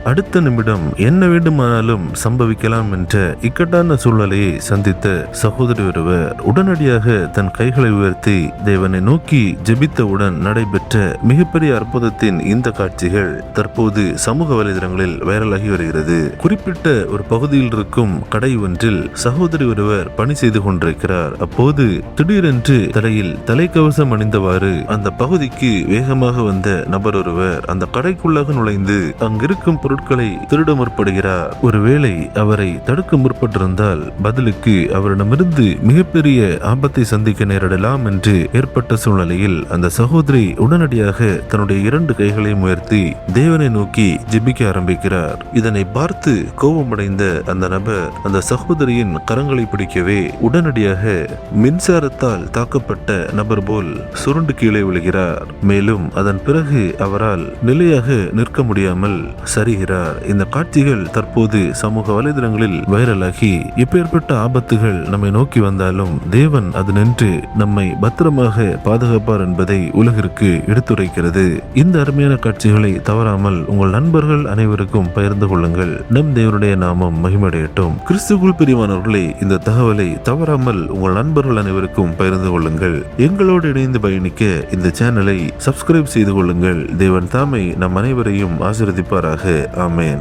அடுத்த நிமிடம் என்ன வேண்டுமானாலும் சம்பவிக்கலாம் என்ற இக்கட்டான சூழ்நிலையை சந்தித்த சகோதரி ஒருவர் உடனடியாக தன் கைகளை உயர்த்தி தேவனை நோக்கி ஜெபித்தவுடன் நடைபெற்ற மிகப்பெரிய அற்புதத்தின் இந்த காட்சிகள் தற்போது சமூக வலைதளங்களில் வைரலாகி வருகிறது. குறிப்பிட்ட ஒரு பகுதியில் இருக்கும் கடை ஒன்றில் சகோதரி ஒருவர் பணி செய்து கொண்டிருக்கிறார். அப்போது திடீரென்று தலையில் தலைக்கவசம் அணிந்தவாறு அந்த பகுதிக்கு வேகமாக வந்த நபர் ஒருவர் அந்த கடைக்குள்ளாக நுழைந்து அங்கிருக்கும் பொருட்களை திருட முற்படுகிறார். ஒருவேளை அவரை தடுக்க முற்பட்டிருந்தால் பதிலுக்கு அவரிடமிருந்து மிகப்பெரிய ஆபத்தை சந்திக்க நேரிடலாம் என்று ஏற்பட்ட சூழ்நிலையில் அந்த சகோதரி உடனடியாக தன்னுடைய 2 கைகளையும் உயர்த்தி தேவனை நோக்கி ஜெபிக்க ஆரம்பிக்கிறார். இதனை பார்த்து கோபமடைந்த அந்த நபர் அந்த சகோதரியின் கரங்களை பிடிக்கவே உடனடியாக மின்சாரத்தால் தாக்கப்பட்ட நபர் போல் சுருண்டு கீழே விழுகிறார். மேலும் அதன் பிறகு அவரால் நிலையாக நிற்க முடியாமல் சரிகிறார். இந்த காட்சிகள் தற்போது சமூக வலைதளங்களில் வைரலாகி இப்பேற்பட்ட ஆபத்துகள் நம்மை நோக்கி வந்தாலும் தேவன் அது நின்று நம்மை பத்திரமாக பாதுகாப்பார் என்பதை உலகிற்கு எடுத்துரைக்கிறது. இந்த அருமையான காட்சிகளை தவறாமல் உங்கள் நண்பர்கள் அனைவருக்கும் பகிர்ந்து கொள்ளுங்கள். நம் தேவனுடைய நாமம் மகிமையடையட்டும். கிறிஸ்துவுக்குள் பிரியமானவர்களே, இந்த தகவலை தவறாமல் உங்கள் நண்பர்கள் அனைவருக்கும் பகிர்ந்து கொள்ளுங்கள். எங்களோடு இணைந்து பயணிக்க இந்த சேனலை சப்ஸ்கிரைப் செய்து கொள்ளுங்கள். தேவன் தாமே நம் அனைவரையும் ஆசீர்வதிப்பாராக. ஆமென்.